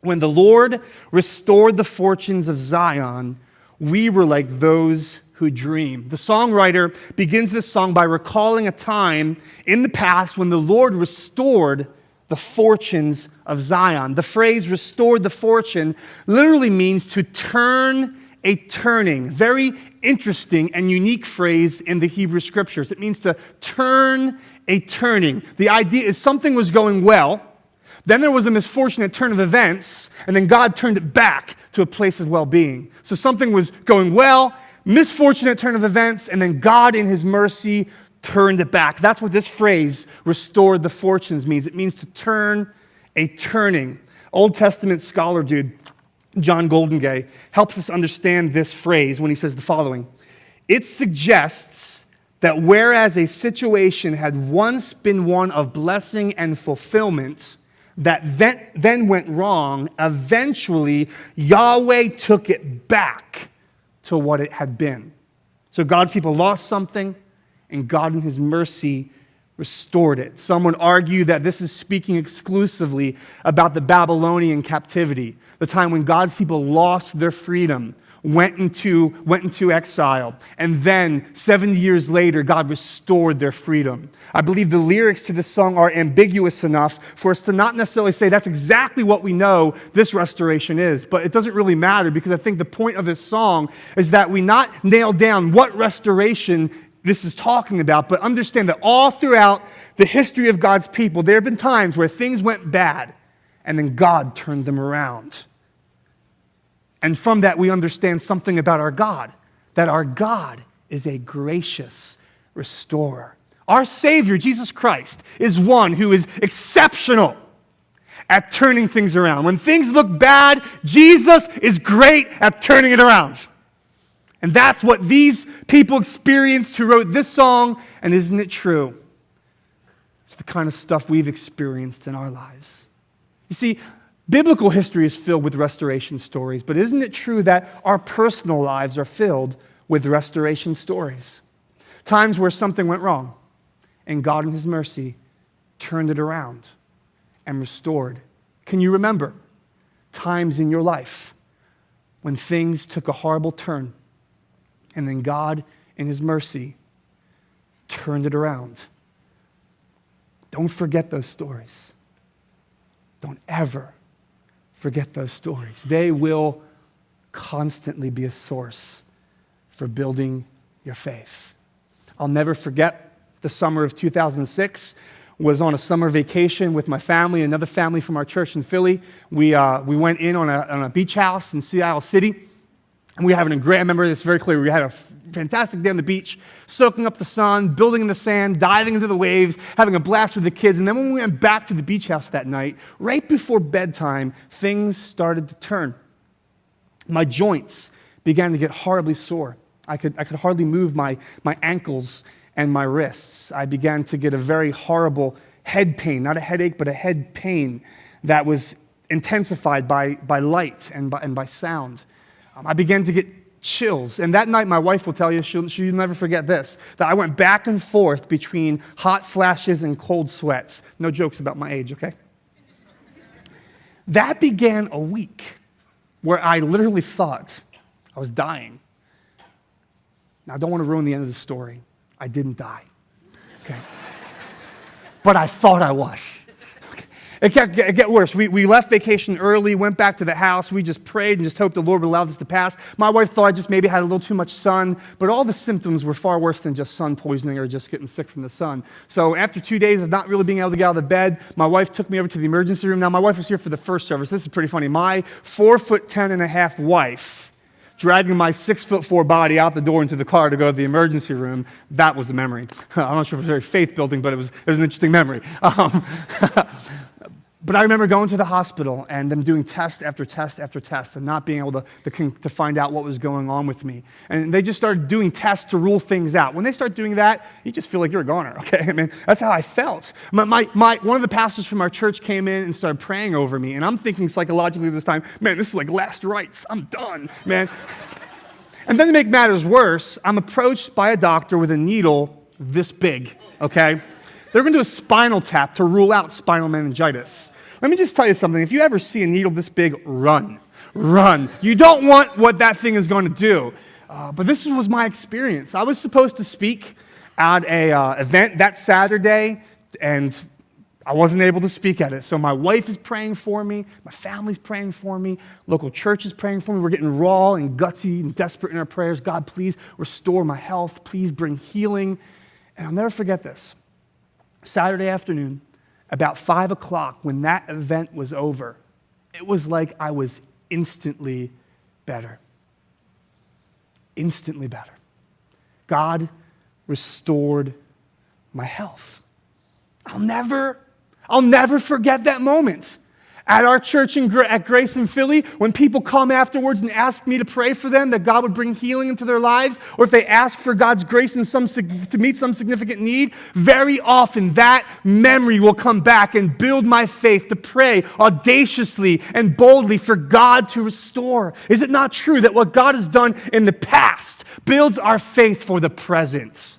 When the Lord restored the fortunes of Zion, we were like those who dream. The songwriter begins this song by recalling a time in the past when the Lord restored the fortunes of Zion. The phrase restored the fortune literally means to turn a turning. Very interesting and unique phrase in the Hebrew Scriptures. It means to turn a turning. The idea is something was going well, then there was a misfortunate turn of events, and then God turned it back to a place of well-being. So something was going well, misfortunate turn of events, and then God in his mercy turned it back. That's what this phrase, restored the fortunes, means. It means to turn a turning. Old Testament scholar dude, John Goldengay, helps us understand this phrase when he says the following. It suggests that whereas a situation had once been one of blessing and fulfillment that then went wrong, eventually Yahweh took it back to what it had been. So God's people lost something, and God in his mercy restored it. Some would argue that this is speaking exclusively about the Babylonian captivity, the time when God's people lost their freedom, went into exile, and then 70 years later, God restored their freedom. I believe the lyrics to this song are ambiguous enough for us to not necessarily say that's exactly what we know this restoration is, but it doesn't really matter because I think the point of this song is that we not nail down what restoration this is talking about, but understand that all throughout the history of God's people, there have been times where things went bad, and then God turned them around. And from that, we understand something about our God, that our God is a gracious restorer. Our Savior, Jesus Christ, is one who is exceptional at turning things around. When things look bad, Jesus is great at turning it around. And that's what these people experienced who wrote this song, and isn't it true? It's the kind of stuff we've experienced in our lives. You see, biblical history is filled with restoration stories, but isn't it true that our personal lives are filled with restoration stories? Times where something went wrong, and God in his mercy turned it around and restored. Can you remember times in your life when things took a horrible turn, and then God in his mercy turned it around? Don't forget those stories. Don't ever forget those stories. They will constantly be a source for building your faith. I'll never forget the summer of 2006. Was on a summer vacation with my family, another family from our church in Philly. We went in on a beach house in Seattle City. And we were having a great, I remember this very clearly, we had a fantastic day on the beach, soaking up the sun, building in the sand, diving into the waves, having a blast with the kids. And then when we went back to the beach house that night, right before bedtime, things started to turn. My joints began to get horribly sore. I could hardly move my ankles and my wrists. I began to get a very horrible head pain, not a headache, but a head pain that was intensified by light and by sound. I began to get chills. And that night, my wife will tell you, she'll never forget this, that I went back and forth between hot flashes and cold sweats. No jokes about my age, okay? That began a week where I literally thought I was dying. Now, I don't want to ruin the end of the story. I didn't die, okay? But I thought I was. It got worse. We left vacation early, went back to the house. We just prayed and just hoped the Lord would allow this to pass. My wife thought I just maybe had a little too much sun, but all the symptoms were far worse than just sun poisoning or just getting sick from the sun. So after 2 days of not really being able to get out of the bed, my wife took me over to the emergency room. Now, my wife was here for the first service. This is pretty funny. My 4'10.5" wife dragging my 6'4" body out the door into the car to go to the emergency room, that was the memory. I'm not sure if it was very faith-building, but it was an interesting memory. But I remember going to the hospital and them doing test after test after test and not being able to find out what was going on with me. And they just started doing tests to rule things out. When they start doing that, you just feel like you're a goner, okay? I mean, that's how I felt. One of the pastors from our church came in and started praying over me, and I'm thinking psychologically this time, man, this is like last rites. I'm done, man. And then to make matters worse, I'm approached by a doctor with a needle this big, okay? They're going to do a spinal tap to rule out spinal meningitis. Let me just tell you something. If you ever see a needle this big, run. Run. You don't want what that thing is going to do. But this was my experience. I was supposed to speak at a event that Saturday, and I wasn't able to speak at it. So my wife is praying for me. My family's praying for me. Local church is praying for me. We're getting raw and gutsy and desperate in our prayers. God, please restore my health. Please bring healing. And I'll never forget this. Saturday afternoon, about 5 o'clock, when that event was over, it was like I was instantly better. Instantly better. God restored my health. I'll never forget that moment. At our church at Grace in Philly, when people come afterwards and ask me to pray for them, that God would bring healing into their lives, or if they ask for God's grace to meet some significant need, very often that memory will come back and build my faith to pray audaciously and boldly for God to restore. Is it not true that what God has done in the past builds our faith for the present?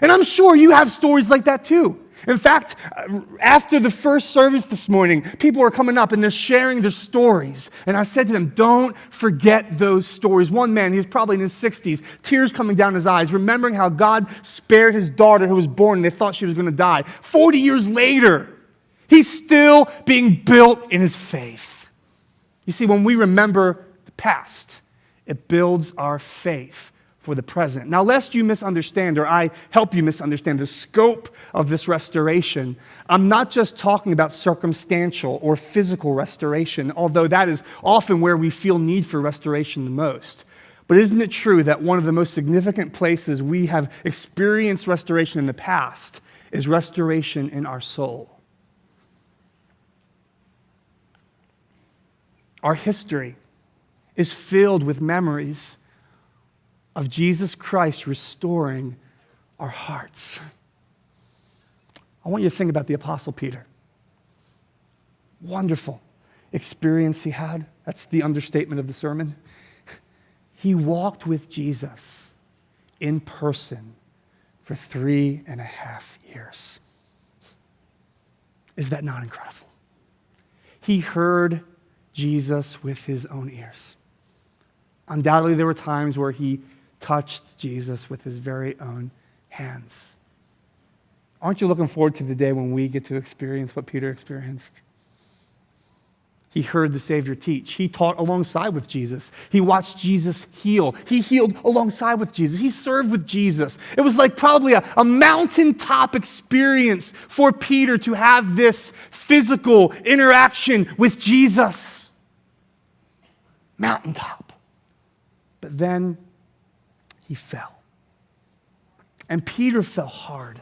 And I'm sure you have stories like that too. In fact, after the first service this morning, people are coming up and they're sharing their stories. And I said to them, don't forget those stories. One man, he was probably in his 60s, tears coming down his eyes, remembering how God spared his daughter who was born and they thought she was going to die. 40 years later, he's still being built in his faith. You see, when we remember the past, it builds our faith for the present. Now, lest you misunderstand, or I help you misunderstand the scope of this restoration, I'm not just talking about circumstantial or physical restoration, although that is often where we feel need for restoration the most. But isn't it true that one of the most significant places we have experienced restoration in the past is restoration in our soul? Our history is filled with memories of Jesus Christ restoring our hearts. I want you to think about the Apostle Peter. Wonderful experience he had. That's the understatement of the sermon. He walked with Jesus in person for 3.5 years. Is that not incredible? He heard Jesus with his own ears. Undoubtedly, there were times where he touched Jesus with his very own hands. Aren't you looking forward to the day when we get to experience what Peter experienced? He heard the Savior teach. He taught alongside with Jesus. He watched Jesus heal. He healed alongside with Jesus. He served with Jesus. It was like probably a mountaintop experience for Peter to have this physical interaction with Jesus. Mountaintop. But then he fell. And Peter fell hard.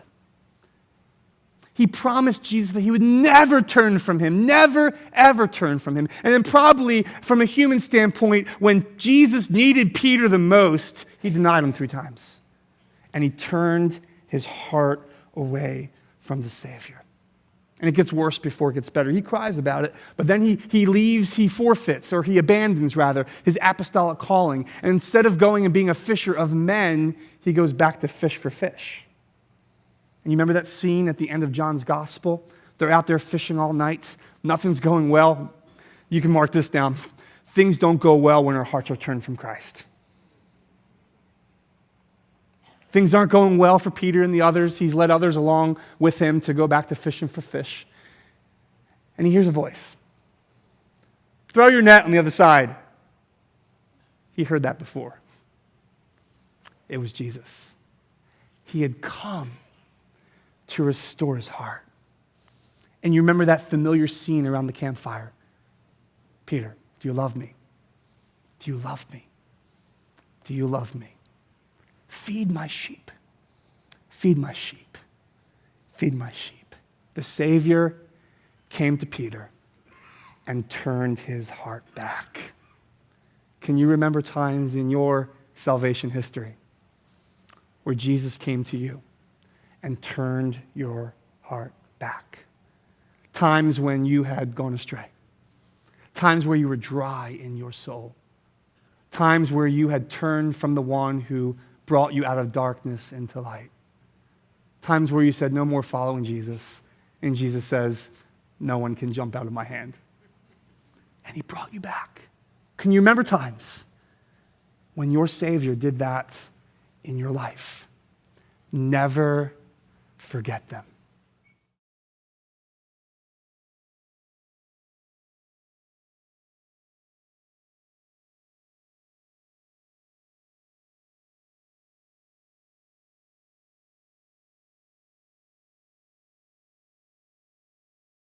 He promised Jesus that he would never turn from him, never, ever turn from him. And then probably from a human standpoint, when Jesus needed Peter the most, he denied him 3 times. And he turned his heart away from the Savior. And it gets worse before it gets better. He cries about it, but then he leaves, he forfeits, or he abandons, rather, his apostolic calling. And instead of going and being a fisher of men, he goes back to fish for fish. And you remember that scene at the end of John's gospel? They're out there fishing all night. Nothing's going well. You can mark this down. Things don't go well when our hearts are turned from Christ. Things aren't going well for Peter and the others. He's led others along with him to go back to fishing for fish. And he hears a voice. Throw your net on the other side. He heard that before. It was Jesus. He had come to restore his heart. And you remember that familiar scene around the campfire. Peter, do you love me? Do you love me? Do you love me? Feed my sheep. Feed my sheep. Feed my sheep. The Savior came to Peter and turned his heart back. Can you remember times in your salvation history where Jesus came to you and turned your heart back? Times when you had gone astray. Times where you were dry in your soul. Times where you had turned from the one who brought you out of darkness into light. Times where you said, no more following Jesus. And Jesus says, no one can jump out of my hand. And he brought you back. Can you remember times when your Savior did that in your life? Never forget them.